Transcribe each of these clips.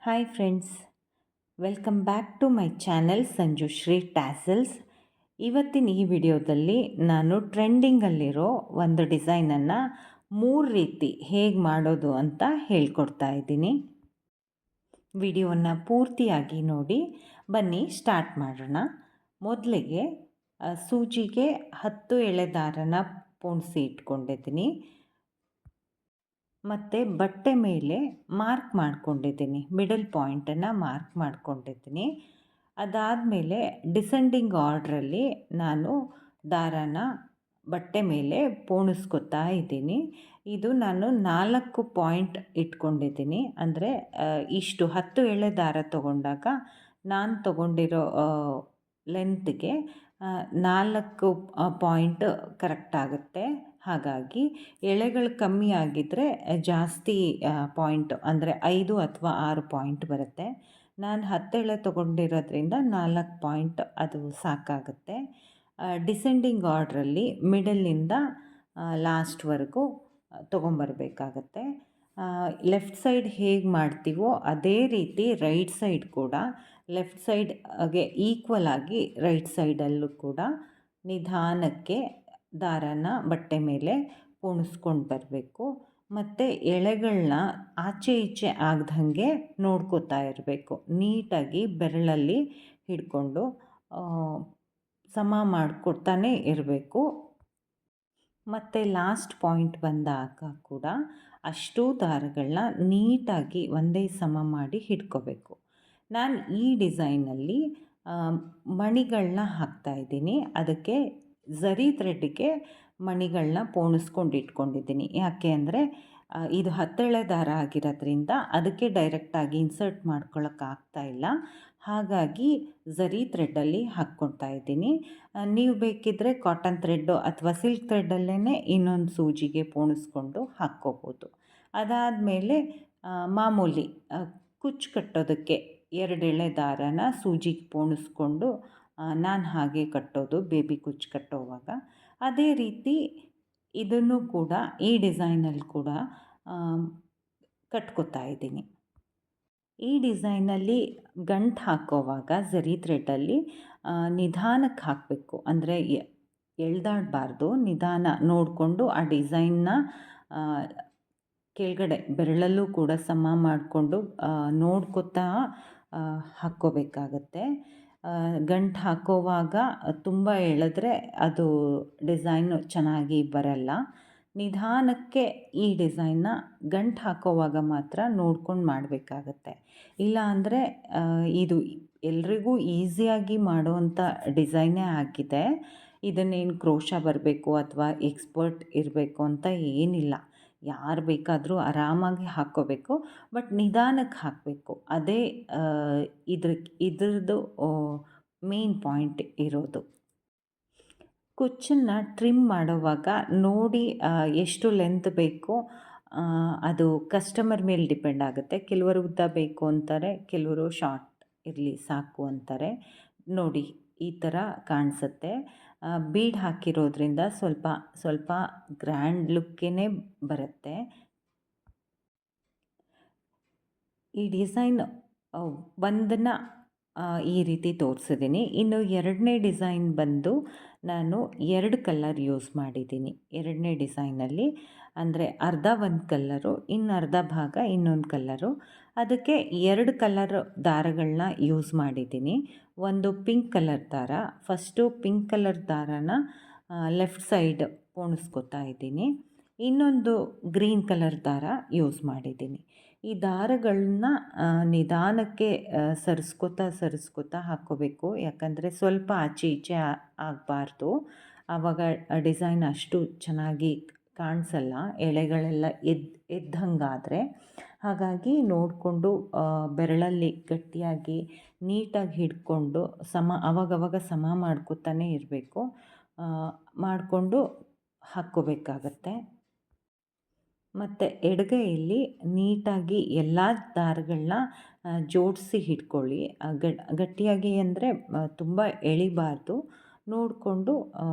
Hi friends, welcome back to my channel Sanjushree tassels. ಇವತ್ತಿನ ಈ ವಿಡಿಯೋದಲ್ಲಿ ನಾನು ಟ್ರೆಂಡಿಂಗಲ್ಲಿರೋ ಒಂದು ಡಿಸೈನನ್ನು 3 ರೀತಿ ಹೇಗೆ ಮಾಡೋದು ಅಂತ ಹೇಳ್ಕೊಡ್ತಾ ಇದ್ದೀನಿ. ವಿಡಿಯೋವನ್ನು ಪೂರ್ತಿಯಾಗಿ ನೋಡಿ. ಬನ್ನಿ ಸ್ಟಾರ್ಟ್ ಮಾಡೋಣ. ಮೊದಲಿಗೆ ಸೂಜಿಗೆ 10 ಎಳೆ ದಾರನ ಪೋಣಿಸಿ ಇಟ್ಕೊಂಡಿದ್ದೀನಿ. ಮತ್ತು ಬಟ್ಟೆ ಮೇಲೆ ಮಾರ್ಕ್ ಮಾಡ್ಕೊಂಡಿದ್ದೀನಿ, ಮಿಡಲ್ ಪಾಯಿಂಟನ್ನು ಮಾರ್ಕ್ ಮಾಡ್ಕೊಂಡಿದ್ದೀನಿ. ಅದಾದಮೇಲೆ ಡಿಸೆಂಡಿಂಗ್ ಆರ್ಡ್ರಲ್ಲಿ ನಾನು ದಾರಾನ ಬಟ್ಟೆ ಮೇಲೆ ಪೋಣಿಸ್ಕೊತಾ ಇದ್ದೀನಿ. ಇದು ನಾನು 4 ಪಾಯಿಂಟ್ ಇಟ್ಕೊಂಡಿದ್ದೀನಿ. ಅಂದರೆ ಇಷ್ಟು 10 ಎಳೆ ದಾರ ತೊಗೊಂಡಾಗ ನಾನು ತೊಗೊಂಡಿರೋ ಲೆಂತ್ಗೆ 4 ಪಾಯಿಂಟ್ ಕರೆಕ್ಟಾಗುತ್ತೆ. ಹಾಗಾಗಿ ಎಳೆಗಳು ಕಮ್ಮಿ ಆಗಿದ್ದರೆ ಜಾಸ್ತಿ ಪಾಯಿಂಟ್ ಅಂದರೆ 5 ಅಥವಾ 6 ಪಾಯಿಂಟ್ ಬರುತ್ತೆ. ನಾನು 10 ಎಳೆ ತೊಗೊಂಡಿರೋದ್ರಿಂದ 4 ಪಾಯಿಂಟ್ ಅದು ಸಾಕಾಗುತ್ತೆ. ಡಿಸೆಂಡಿಂಗ್ ಆರ್ಡ್ರಲ್ಲಿ ಮಿಡಲಿಂದ ಲಾಸ್ಟ್ವರೆಗೂ ತೊಗೊಂಬರ್ಬೇಕಾಗತ್ತೆ. ಲೆಫ್ಟ್ ಸೈಡ್ ಹೇಗೆ ಮಾಡ್ತೀವೋ ಅದೇ ರೀತಿ ರೈಟ್ ಸೈಡ್ ಕೂಡ ಲೆಫ್ಟ್ ಸೈಡ್ಗೆ ಈಕ್ವಲ್ ಆಗಿ ರೈಟ್ ಸೈಡಲ್ಲೂ ಕೂಡ ನಿಧಾನಕ್ಕೆ ದಾರಾನ ಬಟ್ಟೆ ಮೇಲೆ ಪೋಣಿಸ್ಕೊಂಡು ಬರಬೇಕು. ಮತ್ತು ಎಳೆಗಳನ್ನ ಆಚೆ ಈಚೆ ಆಗ್ದಂಗೆ ನೋಡ್ಕೋತಾ ಇರಬೇಕು. ನೀಟಾಗಿ ಬೆರಳಲ್ಲಿ ಹಿಡ್ಕೊಂಡು ಸಮ ಮಾಡಿಕೊಡ್ತಾನೆ ಇರಬೇಕು. ಮತ್ತು ಲಾಸ್ಟ್ ಪಾಯಿಂಟ್ ಬಂದಾಗ ಕೂಡ ಅಷ್ಟೂ ದಾರಗಳನ್ನ ನೀಟಾಗಿ ಒಂದೇ ಸಮ ಮಾಡಿ ಹಿಡ್ಕೋಬೇಕು. ನಾನು ಈ ಡಿಸೈನಲ್ಲಿ ಮಣಿಗಳನ್ನ ಹಾಕ್ತಾಯಿದ್ದೀನಿ. ಅದಕ್ಕೆ ಝರಿ ಥ್ರೆಡ್ಗೆ ಮಣಿಗಳನ್ನ ಪೋಣಿಸ್ಕೊಂಡು ಇಟ್ಕೊಂಡಿದ್ದೀನಿ. ಯಾಕೆ ಅಂದರೆ ಇದು 10 ಎಳೆ ದಾರ ಆಗಿರೋದ್ರಿಂದ ಅದಕ್ಕೆ ಡೈರೆಕ್ಟಾಗಿ ಇನ್ಸರ್ಟ್ ಮಾಡ್ಕೊಳ್ಳೋಕ್ಕಾಗ್ತಾಯಿಲ್ಲ. ಹಾಗಾಗಿ ಝರಿ ಥ್ರೆಡ್ಡಲ್ಲಿ ಹಾಕ್ಕೊಳ್ತಾ ಇದ್ದೀನಿ. ನೀವು ಬೇಕಿದ್ದರೆ ಕಾಟನ್ ಥ್ರೆಡ್ಡು ಅಥವಾ ಸಿಲ್ಕ್ ಥ್ರೆಡ್ಡಲ್ಲೇ ಇನ್ನೊಂದು ಸೂಜಿಗೆ ಪೋಣಿಸ್ಕೊಂಡು ಹಾಕ್ಕೋಬೋದು. ಅದಾದಮೇಲೆ ಮಾಮೂಲಿ ಕುಚ್ಚು ಕಟ್ಟೋದಕ್ಕೆ 2 ಎಳೆ ದಾರನ ಸೂಜಿಗೆ ಪೋಣಿಸ್ಕೊಂಡು ನಾನು ಹಾಗೆ ಕಟ್ಟೋದು ಬೇಬಿ ಕುಚ್ಚು ಕಟ್ಟೋವಾಗ. ಅದೇ ರೀತಿ ಇದನ್ನು ಕೂಡ ಈ ಡಿಸೈನಲ್ಲಿ ಕೂಡ ಕಟ್ಕೋತಾ ಇದ್ದೀನಿ. ಈ ಡಿಸೈನಲ್ಲಿ ಗಂಟು ಹಾಕೋವಾಗ ಝರಿ ಥ್ರೆಡ್ಡಲ್ಲಿ ನಿಧಾನಕ್ಕೆ ಹಾಕಬೇಕು. ಅಂದರೆ ಎಳ್ದಾಡಬಾರ್ದು, ನಿಧಾನ ನೋಡಿಕೊಂಡು ಆ ಡಿಸೈನ್ನ ಕೆಳಗಡೆ ಬೆರಳಲ್ಲೂ ಕೂಡ ಸಮ ಮಾಡಿಕೊಂಡು ನೋಡ್ಕೊತಾ ಹಾಕ್ಕೋಬೇಕಾಗತ್ತೆ. ಗಂಟು ಹಾಕೋವಾಗ ತುಂಬ ಎಳೆದ್ರೆ ಅದು ಡಿಸೈನು ಚೆನ್ನಾಗಿ ಬರಲ್ಲ. ನಿಧಾನಕ್ಕೆ ಈ ಡಿಸೈನ್ನ ಗಂಟು ಹಾಕೋವಾಗ ಮಾತ್ರ ನೋಡ್ಕೊಂಡು ಮಾಡಬೇಕಾಗತ್ತೆ. ಇಲ್ಲ ಅಂದರೆ ಇದು ಎಲ್ರಿಗೂ ಈಸಿಯಾಗಿ ಮಾಡೋವಂಥ ಡಿಸೈನೇ ಆಗಿದೆ. ಇದನ್ನೇನು ಕ್ರೋಶ ಬರಬೇಕು ಅಥವಾ ಎಕ್ಸ್ಪರ್ಟ್ ಇರಬೇಕು ಅಂತ ಏನಿಲ್ಲ. ಯಾರು ಬೇಕಾದರೂ ಆರಾಮಾಗಿ ಹಾಕ್ಕೋಬೇಕು. ಬಟ್ ನಿಧಾನಕ್ಕೆ ಹಾಕಬೇಕು. ಅದೇ ಇದ್ರದ್ದು ಮೇನ್ ಪಾಯಿಂಟ್ ಇರೋದು. ಕುಚ್ಚನ್ನು ಟ್ರಿಮ್ ಮಾಡೋವಾಗ ನೋಡಿ ಎಷ್ಟು ಲೆಂತ್ ಬೇಕೋ ಅದು ಕಸ್ಟಮರ್ ಮೇಲೆ ಡಿಪೆಂಡ್ ಆಗುತ್ತೆ. ಕೆಲವರು ಉದ್ದ ಬೇಕು ಅಂತಾರೆ, ಕೆಲವರು ಶಾರ್ಟ್ ಇರಲಿ ಸಾಕು ಅಂತಾರೆ. ನೋಡಿ ಈ ಥರ ಕಾಣಿಸುತ್ತೆ. ಬೀಡ್ ಹಾಕಿರೋದ್ರಿಂದ ಸ್ವಲ್ಪ ಗ್ರ್ಯಾಂಡ್ ಲುಕ್ಕೇ ಬರುತ್ತೆ. ಈ ಡಿಸೈನ್ ಒಂದನ್ನು ಈ ರೀತಿ ತೋರಿಸಿದ್ದೀನಿ. ಇನ್ನು 2ನೇ ಡಿಸೈನ್ ಬಂದು ನಾನು 2 ಕಲರ್ ಯೂಸ್ ಮಾಡಿದ್ದೀನಿ. 2ನೇ ಡಿಸೈನಲ್ಲಿ ಅಂದರೆ ಅರ್ಧ ಒಂದು ಕಲ್ಲರು, ಇನ್ನು ಅರ್ಧ ಭಾಗ ಇನ್ನೊಂದು ಕಲ್ಲರು. ಅದಕ್ಕೆ 2 ಕಲರ್ ದಾರಗಳನ್ನ ಯೂಸ್ ಮಾಡಿದ್ದೀನಿ. ಒಂದು ಪಿಂಕ್ ಕಲರ್ ದಾರ. ಫಸ್ಟು ಪಿಂಕ್ ಕಲರ್ ದಾರನ ಲೆಫ್ಟ್ ಸೈಡ್ ಪೋಣಿಸ್ಕೊತಾ ಇದ್ದೀನಿ. ಇನ್ನೊಂದು ಗ್ರೀನ್ ಕಲರ್ ದಾರ ಯೂಸ್ ಮಾಡಿದ್ದೀನಿ. ಈ ದಾರಗಳನ್ನ ನಿಧಾನಕ್ಕೆ ಸರಿಸ್ಕೊತಾ ಹಾಕ್ಕೋಬೇಕು. ಯಾಕಂದರೆ ಸ್ವಲ್ಪ ಆಚೆ ಈಚೆ ಆಗಬಾರ್ದು. ಆವಾಗ ಡಿಸೈನ್ ಅಷ್ಟು ಚೆನ್ನಾಗಿ ಕಾಣಿಸಲ್ಲ, ಎಳೆಗಳೆಲ್ಲ ಎದ್ದಂಗಾದರೆ. ಹಾಗಾಗಿ ನೋಡಿಕೊಂಡು ಬೆರಳಲ್ಲಿ ಗಟ್ಟಿಯಾಗಿ ನೀಟಾಗಿ ಹಿಡ್ಕೊಂಡು ಆವಾಗವಾಗ ಸಮ ಮಾಡ್ಕೊತಾನೆ ಇರಬೇಕು. ಮಾಡಿಕೊಂಡು ಹಾಕ್ಕೋಬೇಕಾಗತ್ತೆ. ಮತ್ತು ಎಡಗೈಯಲ್ಲಿ ನೀಟಾಗಿ ಎಲ್ಲ ದಾರಗಳನ್ನ ಜೋಡಿಸಿ ಹಿಡ್ಕೊಳ್ಳಿ. ಗಟ್ಟಿಯಾಗಿ ಅಂದರೆ ತುಂಬ ಎಳಿಬಾರ್ದು. ನೋಡಿಕೊಂಡು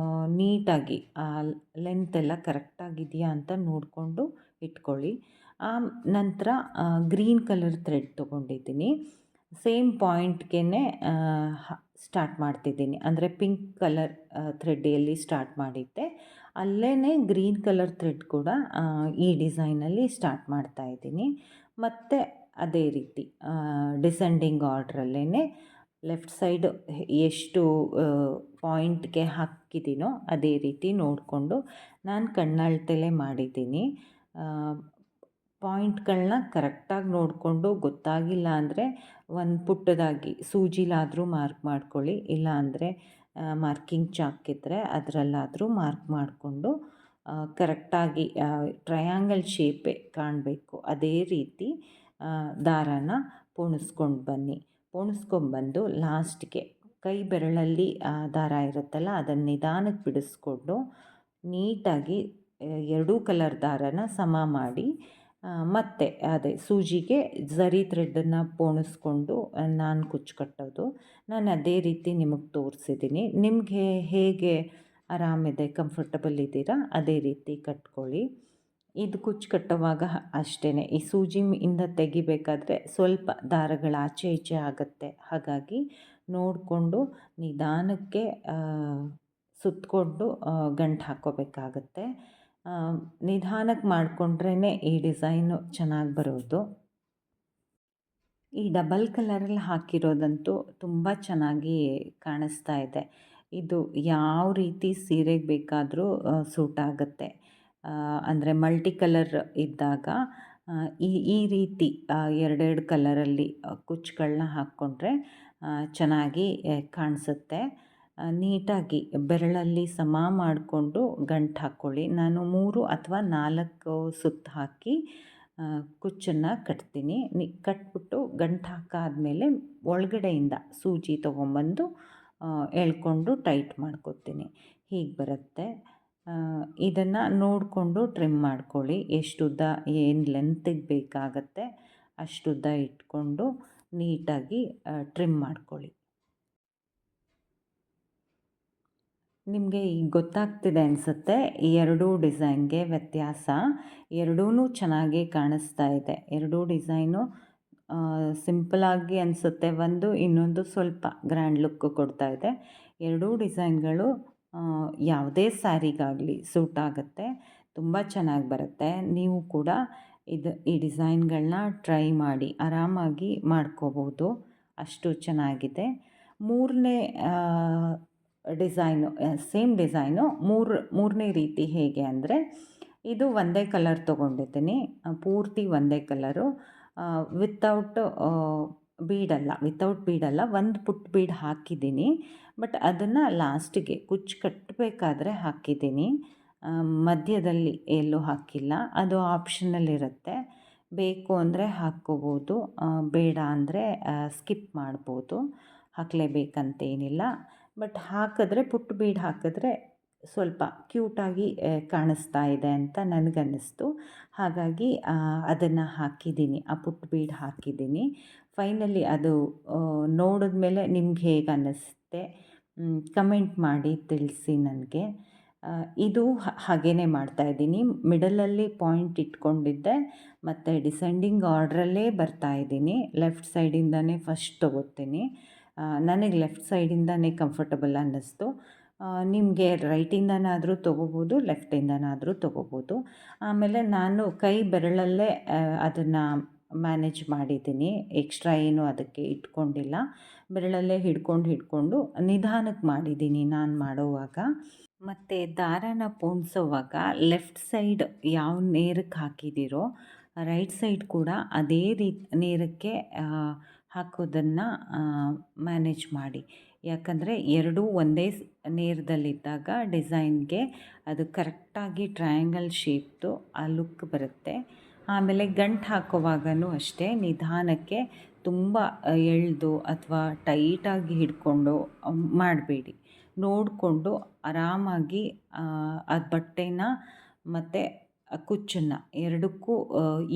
ನೀಟಾಗಿ ಲೆಂತ್ ಎಲ್ಲ ಕರೆಕ್ಟಾಗಿದೆಯಾ ಅಂತ ನೋಡಿಕೊಂಡು ಇಟ್ಕೊಳ್ಳಿ. ಆ ನಂತರ ಗ್ರೀನ್ ಕಲರ್ ಥ್ರೆಡ್ ತೊಗೊಂಡಿದ್ದೀನಿ. ಸೇಮ್ ಪಾಯಿಂಟ್ಗೆ ಸ್ಟಾರ್ಟ್ ಮಾಡ್ತಿದ್ದೀನಿ. ಅಂದರೆ ಪಿಂಕ್ ಕಲರ್ ಥ್ರೆಡ್ ಎಲ್ಲಿ ಸ್ಟಾರ್ಟ್ ಮಾಡಿದ್ದೆ ಅಲ್ಲೇ ಗ್ರೀನ್ ಕಲರ್ ಥ್ರೆಡ್ ಕೂಡ ಈ ಡಿಸೈನಲ್ಲಿ ಸ್ಟಾರ್ಟ್ ಮಾಡ್ತಾ ಇದ್ದೀನಿ. ಮತ್ತು ಅದೇ ರೀತಿ ಡಿಸೆಂಡಿಂಗ್ ಆರ್ಡ್ರಲ್ಲೇ ಲೆಫ್ಟ್ ಸೈಡ್ ಎಷ್ಟು ಪಾಯಿಂಟ್ಗೆ ಹಾಕಿದ್ದೀನೋ ಅದೇ ರೀತಿ ನೋಡಿಕೊಂಡು ನಾನು ಕಣ್ಣಳತೆಲೇ ಮಾಡಿದ್ದೀನಿ. ಪಾಯಿಂಟ್ಗಳನ್ನ ಕರೆಕ್ಟಾಗಿ ನೋಡಿಕೊಂಡು ಗೊತ್ತಾಗಿಲ್ಲ ಅಂದರೆ ಒಂದು ಪುಟ್ಟದಾಗಿ ಸೂಜಿಲಾದರೂ ಮಾರ್ಕ್ ಮಾಡ್ಕೊಳ್ಳಿ, ಇಲ್ಲ ಅಂದರೆ ಮಾರ್ಕಿಂಗ್ ಚಾಕ್ ಇದ್ದರೆ ಅದರಲ್ಲಾದರೂ ಮಾರ್ಕ್ ಮಾಡಿಕೊಂಡು ಕರೆಕ್ಟಾಗಿ ಟ್ರಯಾಂಗಲ್ ಶೇಪೇ ಕಾಣಬೇಕು ಅದೇ ರೀತಿ ದಾರಾನ ಪೋಣಿಸ್ಕೊಂಡು ಬನ್ನಿ. ಪೋಣಿಸ್ಕೊಂಡ್ಬಂದು ಲಾಸ್ಟ್ಗೆ ಕೈ ಬೆರಳಲ್ಲಿ ದಾರ ಇರುತ್ತಲ್ಲ ಅದನ್ನು ನಿಧಾನಕ್ಕೆ ಬಿಡಿಸ್ಕೊಂಡು ನೀಟಾಗಿ ಎರಡೂ ಕಲರ್ ದಾರನ ಸಮ ಮಾಡಿ ಮತ್ತು ಅದೇ ಸೂಜಿಗೆ ಝರಿ ಥ್ರೆಡನ್ನು ಪೋಣಿಸ್ಕೊಂಡು ನಾನು ಕುಚ್ಚು ಕಟ್ಟೋದು. ನಾನು ಅದೇ ರೀತಿ ನಿಮಗೆ ತೋರಿಸಿದ್ದೀನಿ. ನಿಮಗೆ ಹೇಗೆ ಆರಾಮಿದೆ, ಕಂಫರ್ಟಬಲ್ ಇದ್ದೀರಾ ಅದೇ ರೀತಿ ಕಟ್ಕೊಳ್ಳಿ. ಇದು ಕುಚ್ಚು ಕಟ್ಟುವಾಗ ಅಷ್ಟೇ, ಈ ಸೂಜಿಯಿಂದ ತೆಗಿಬೇಕಾದ್ರೆ ಸ್ವಲ್ಪ ದಾರಗಳು ಆಚೆ ಈಚೆ ಆಗುತ್ತೆ. ಹಾಗಾಗಿ ನೋಡಿಕೊಂಡು ನಿಧಾನಕ್ಕೆ ಸುತ್ತಕೊಂಡು ಗಂಟು ಹಾಕ್ಕೋಬೇಕಾಗತ್ತೆ. ನಿಧಾನಕ್ಕೆ ಮಾಡಿಕೊಂಡ್ರೇ ಈ ಡಿಸೈನು ಚೆನ್ನಾಗಿ ಬರೋದು. ಈ ಡಬಲ್ ಕಲರಲ್ಲಿ ಹಾಕಿರೋದಂತೂ ತುಂಬ ಚೆನ್ನಾಗಿ ಕಾಣಿಸ್ತಾ ಇದೆ. ಇದು ಯಾವ ರೀತಿ ಸೀರೆಗೆ ಬೇಕಾದರೂ ಸೂಟ್ ಆಗುತ್ತೆ. ಅಂದರೆ ಮಲ್ಟಿ ಕಲರ್ ಇದ್ದಾಗ ಈ ರೀತಿ ಎರಡೆರಡು ಕಲರಲ್ಲಿ ಕುಚ್ಚುಗಳನ್ನ ಹಾಕ್ಕೊಂಡ್ರೆ ಚೆನ್ನಾಗಿ ಕಾಣಿಸುತ್ತೆ. ನೀಟಾಗಿ ಬೆರಳಲ್ಲಿ ಸಮ ಮಾಡಿಕೊಂಡು ಗಂಟು ಹಾಕ್ಕೊಳ್ಳಿ. ನಾನು 3 ಅಥವಾ 4 ಸುತ್ತು ಹಾಕಿ ಕುಚ್ಚನ್ನು ಕಟ್ತೀನಿ. ಕಟ್ಬಿಟ್ಟು ಗಂಟು ಹಾಕಾದ್ಮೇಲೆ ಒಳಗಡೆಯಿಂದ ಸೂಜಿ ತೊಗೊಂಬಂದು ಎಳ್ಕೊಂಡು ಟೈಟ್ ಮಾಡ್ಕೊತೀನಿ. ಹೀಗೆ ಬರುತ್ತೆ. ಇದನ್ನು ನೋಡಿಕೊಂಡು ಟ್ರಿಮ್ ಮಾಡ್ಕೊಳ್ಳಿ. ಎಷ್ಟು ಉದ್ದ ಏನು ಲೆಂತಿಗೆ ಬೇಕಾಗತ್ತೆ ಅಷ್ಟು ಉದ್ದ ಇಟ್ಕೊಂಡು ನೀಟಾಗಿ ಟ್ರಿಮ್ ಮಾಡ್ಕೊಳ್ಳಿ. ನಿಮಗೆ ಈಗ ಗೊತ್ತಾಗ್ತಿದೆ ಅನಿಸುತ್ತೆ ಈ ಎರಡೂ ಡಿಸೈನ್ಗೆ ವ್ಯತ್ಯಾಸ. ಎರಡೂ ಚೆನ್ನಾಗಿ ಕಾಣಿಸ್ತಾ ಇದೆ. ಎರಡೂ ಡಿಸೈನು ಸಿಂಪಲಾಗಿ ಅನಿಸುತ್ತೆ ಒಂದು, ಇನ್ನೊಂದು ಸ್ವಲ್ಪ ಗ್ರ್ಯಾಂಡ್ ಲುಕ್ ಕೊಡ್ತಾ ಇದೆ. ಎರಡೂ ಡಿಸೈನ್ಗಳು ಯಾವುದೇ ಸ್ಯಾರಿಗಾಗಲಿ ಸೂಟ್ ಆಗುತ್ತೆ, ತುಂಬ ಚೆನ್ನಾಗಿ ಬರುತ್ತೆ. ನೀವು ಕೂಡ ಈ ಡಿಸೈನ್ಗಳನ್ನ ಟ್ರೈ ಮಾಡಿ ಆರಾಮಾಗಿ ಮಾಡ್ಕೋಬೋದು, ಅಷ್ಟು ಚೆನ್ನಾಗಿದೆ. ಮೂರನೇ ಡಿಸೈನು ಸೇಮ್ ಡಿಸೈನು ಮೂರನೇ ರೀತಿ ಹೇಗೆ ಅಂದರೆ, ಇದು ಒಂದೇ ಕಲರ್ ತೊಗೊಂಡಿದ್ದೀನಿ, ಪೂರ್ತಿ ಒಂದೇ ಕಲರು, ವಿತೌಟ್ ಬೀಡಲ್ಲ, ಒಂದು ಪುಟ್ಟ ಬೀಡ್ ಹಾಕಿದ್ದೀನಿ. ಬಟ್ ಅದನ್ನು ಲಾಸ್ಟಿಗೆ ಕುಚ್ಚು ಕಟ್ಟಬೇಕಾದ್ರೆ ಹಾಕಿದ್ದೀನಿ, ಮಧ್ಯದಲ್ಲಿ ಎಲ್ಲೂ ಹಾಕಿಲ್ಲ. ಅದು ಆಪ್ಷನಲ್ ಇರುತ್ತೆ, ಬೇಕು ಅಂದರೆ ಹಾಕ್ಕೋಬೋದು, ಬೇಡ ಅಂದರೆ ಸ್ಕಿಪ್ ಮಾಡ್ಬೋದು, ಹಾಕಲೇಬೇಕಂತೇನಿಲ್ಲ. ಬಟ್ ಹಾಕಿದ್ರೆ ಪುಟ್ಟ ಬೀಡ್ ಹಾಕಿದ್ರೆ ಸ್ವಲ್ಪ ಕ್ಯೂಟಾಗಿ ಕಾಣಿಸ್ತಾ ಇದೆ ಅಂತ ನನಗನ್ನಿಸ್ತು. ಹಾಗಾಗಿ ಅದನ್ನು ಹಾಕಿದ್ದೀನಿ, ಆ ಪುಟ್ಟ ಬೀಡ್ ಹಾಕಿದ್ದೀನಿ. ಫೈನಲಿ ಅದು ನೋಡಿದ್ಮೇಲೆ ನಿಮ್ಗೆ ಹೇಗೆ ಅನ್ನಿಸುತ್ತೆ ಕಮೆಂಟ್ ಮಾಡಿ ತಿಳಿಸಿ ನನಗೆ. ಇದು ಹಾಗೇ ಮಾಡ್ತಾಯಿದ್ದೀನಿ, ಮಿಡಲಲ್ಲಿ ಪಾಯಿಂಟ್ ಇಟ್ಕೊಂಡಿದ್ದೆ ಮತ್ತು ಡಿಸೆಂಡಿಂಗ್ ಆರ್ಡ್ರಲ್ಲೇ ಬರ್ತಾಯಿದ್ದೀನಿ. ಲೆಫ್ಟ್ ಸೈಡಿಂದನೇ ಫಸ್ಟ್ ತೊಗೋತೀನಿ. ನನಗೆ ಲೆಫ್ಟ್ ಸೈಡಿಂದನೇ ಕಂಫರ್ಟಬಲ್ ಅನ್ನಿಸ್ತು. ನಿಮಗೆ ರೈಟಿಂದನಾದರೂ ತೊಗೋಬೋದು, ಲೆಫ್ಟಿಂದನಾದರೂ ತೊಗೋಬೋದು. ಆಮೇಲೆ ನಾನು ಕೈ ಬೆರಳಲ್ಲೇ ಅದನ್ನು ಮ್ಯಾನೇಜ್ ಮಾಡಿದ್ದೀನಿ, ಎಕ್ಸ್ಟ್ರಾ ಏನು ಅದಕ್ಕೆ ಇಟ್ಕೊಂಡಿಲ್ಲ. ಬೆರಳಲ್ಲೇ ಹಿಡ್ಕೊಂಡು ನಿಧಾನಕ್ಕೆ ಮಾಡಿದ್ದೀನಿ ನಾನು ಮಾಡೋವಾಗ. ಮತ್ತು ದಾರಾನ ಪೋಣಿಸೋವಾಗ ಲೆಫ್ಟ್ ಸೈಡ್ ಯಾವ ನೇರಕ್ಕೆ ಹಾಕಿದ್ದೀರೋ ರೈಟ್ ಸೈಡ್ ಕೂಡ ಅದೇ ನೇರಕ್ಕೆ ಹಾಕೋದನ್ನು ಮ್ಯಾನೇಜ್ ಮಾಡಿ. ಯಾಕಂದರೆ ಎರಡೂ ಒಂದೇ ನೇರದಲ್ಲಿದ್ದಾಗ ಡಿಸೈನ್ಗೆ ಅದು ಕರೆಕ್ಟಾಗಿ ಟ್ರಯಾಂಗಲ್ ಶೇಪ್ದು ಆ ಲುಕ್ ಬರುತ್ತೆ. ಆಮೇಲೆ ಗಂಟು ಹಾಕೋವಾಗಲೂ ಅಷ್ಟೇ ನಿಧಾನಕ್ಕೆ ತುಂಬ ಎಳೆದು ಅಥವಾ ಟೈಟಾಗಿ ಹಿಡ್ಕೊಂಡು ಮಾಡಬೇಡಿ. ನೋಡಿಕೊಂಡು ಆರಾಮಾಗಿ ಅದು ಬಟ್ಟೆನ ಮತ್ತು ಕುಚ್ಚನ್ನು ಎರಡಕ್ಕೂ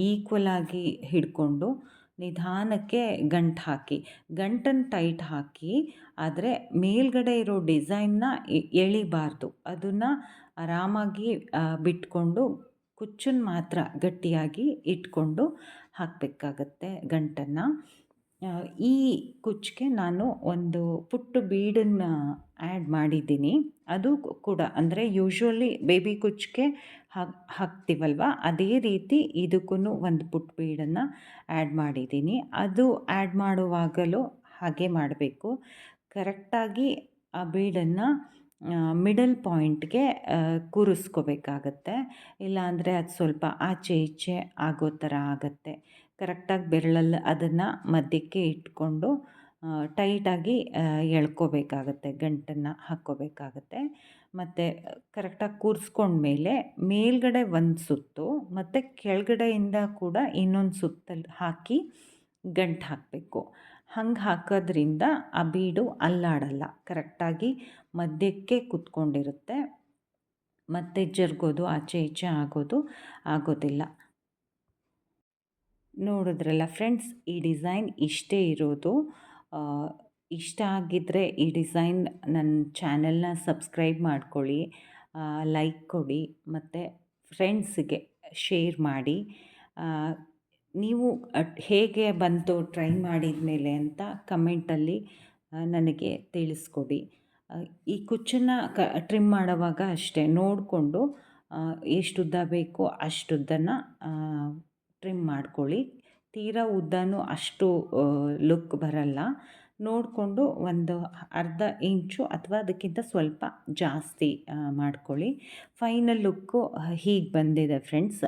ಈಕ್ವಲಾಗಿ ಹಿಡ್ಕೊಂಡು ನಿಧಾನಕ್ಕೆ ಗಂಟು ಹಾಕಿ, ಗಂಟನ್ನು ಟೈಟ್ ಹಾಕಿ, ಆದರೆ ಮೇಲ್ಗಡೆ ಇರೋ ಡಿಸೈನ್ನ ಎಳಿಬಾರ್ದು. ಅದನ್ನು ಆರಾಮಾಗಿ ಬಿಟ್ಕೊಂಡು ಕುಚ್ಚನ್ನು ಮಾತ್ರ ಗಟ್ಟಿಯಾಗಿ ಇಟ್ಕೊಂಡು ಹಾಕಬೇಕಾಗತ್ತೆ ಗಂಟನ್ನು. ಈ ಕುಚ್ಚಿಗೆ ನಾನು ಒಂದು ಪುಟ್ಟ ಬೀಡನ್ನು ಆ್ಯಡ್ ಮಾಡಿದ್ದೀನಿ. ಅದು ಕೂಡ ಅಂದರೆ ಯೂಶ್ವಲಿ ಬೇಬಿ ಕುಚ್ಚಿಗೆ ಹಾಕ್ತೀವಲ್ವ, ಅದೇ ರೀತಿ ಇದಕ್ಕೂ ಒಂದು ಪುಟ್ಟ ಬೀಡನ್ನು ಆ್ಯಡ್ ಮಾಡಿದ್ದೀನಿ. ಅದು ಆ್ಯಡ್ ಮಾಡುವಾಗಲೂ ಹಾಗೆ ಮಾಡಬೇಕು. ಕರೆಕ್ಟಾಗಿ ಆ ಬೀಡನ್ನು ಮಿಡಲ್ ಪಾಯಿಂಟ್ಗೆ ಕೂರಿಸ್ಕೋಬೇಕಾಗತ್ತೆ. ಇಲ್ಲಾಂದರೆ ಅದು ಸ್ವಲ್ಪ ಆಚೆ ಈಚೆ ಆಗೋ ಥರ ಆಗತ್ತೆ. ಕರೆಕ್ಟಾಗಿ ಬೆರಳಲ್ಲಿ ಅದನ್ನು ಮಧ್ಯಕ್ಕೆ ಇಟ್ಕೊಂಡು ಟೈಟಾಗಿ ಎಳ್ಕೋಬೇಕಾಗತ್ತೆ, ಗಂಟನ್ನು ಹಾಕ್ಕೋಬೇಕಾಗತ್ತೆ. ಮತ್ತು ಕರೆಕ್ಟಾಗಿ ಕೂರಿಸ್ಕೊಂಡ್ಮೇಲೆ ಮೇಲ್ಗಡೆ ಒಂದು ಸುತ್ತು ಮತ್ತು ಕೆಳಗಡೆಯಿಂದ ಕೂಡ ಇನ್ನೊಂದು ಸುತ್ತಲ್ಲಿ ಹಾಕಿ ಗಂಟು ಹಾಕಬೇಕು. ಹಂಗೆ ಹಾಕೋದ್ರಿಂದ ಆ ಬೀಡು ಅಲ್ಲಾಡಲ್ಲ, ಕರೆಕ್ಟಾಗಿ ಮಧ್ಯಕ್ಕೆ ಕೂತ್ಕೊಂಡಿರುತ್ತೆ. ಮತ್ತು ಜರುಗೋದು ಆಚೆ ಈಚೆ ಆಗೋದಿಲ್ಲ. ನೋಡಿದ್ರಲ್ಲ ಫ್ರೆಂಡ್ಸ್, ಈ ಡಿಸೈನ್ ಇಷ್ಟೇ ಇರೋದು. ಇಷ್ಟ ಆಗಿದ್ದರೆ ಈ ಡಿಸೈನ್ ನನ್ನ ಚಾನೆಲ್ನ ಸಬ್ಸ್ಕ್ರೈಬ್ ಮಾಡ್ಕೊಳ್ಳಿ, ಲೈಕ್ ಕೊಡಿ ಮತ್ತು ಫ್ರೆಂಡ್ಸಿಗೆ ಶೇರ್ ಮಾಡಿ. ನೀವು ಹೇಗೆ ಬಂತು ಟ್ರೈ ಮಾಡಿದ ಮೇಲೆ ಅಂತ ಕಮೆಂಟಲ್ಲಿ ನನಗೆ ತಿಳಿಸ್ಕೊಡಿ. ಈ ಕುಚ್ಚನ್ನು ಟ್ರಿಮ್ ಮಾಡುವಾಗ ಅಷ್ಟೇ ನೋಡಿಕೊಂಡು ಎಷ್ಟು ಉದ್ದ ಬೇಕೋ ಅಷ್ಟುದ್ದನ್ನು ಟ್ರಿಮ್ ಮಾಡ್ಕೊಳ್ಳಿ. ತೀರಾ ಉದ್ದನೂ ಅಷ್ಟು ಲುಕ್ ಬರಲ್ಲ. ನೋಡಿಕೊಂಡು ಒಂದು ಅರ್ಧ ಇಂಚು ಅಥವಾ ಅದಕ್ಕಿಂತ ಸ್ವಲ್ಪ ಜಾಸ್ತಿ ಮಾಡ್ಕೊಳ್ಳಿ. ಫೈನಲ್ ಲುಕ್ಕು ಹೀಗೆ ಬಂದಿದೆ ಫ್ರೆಂಡ್ಸ್.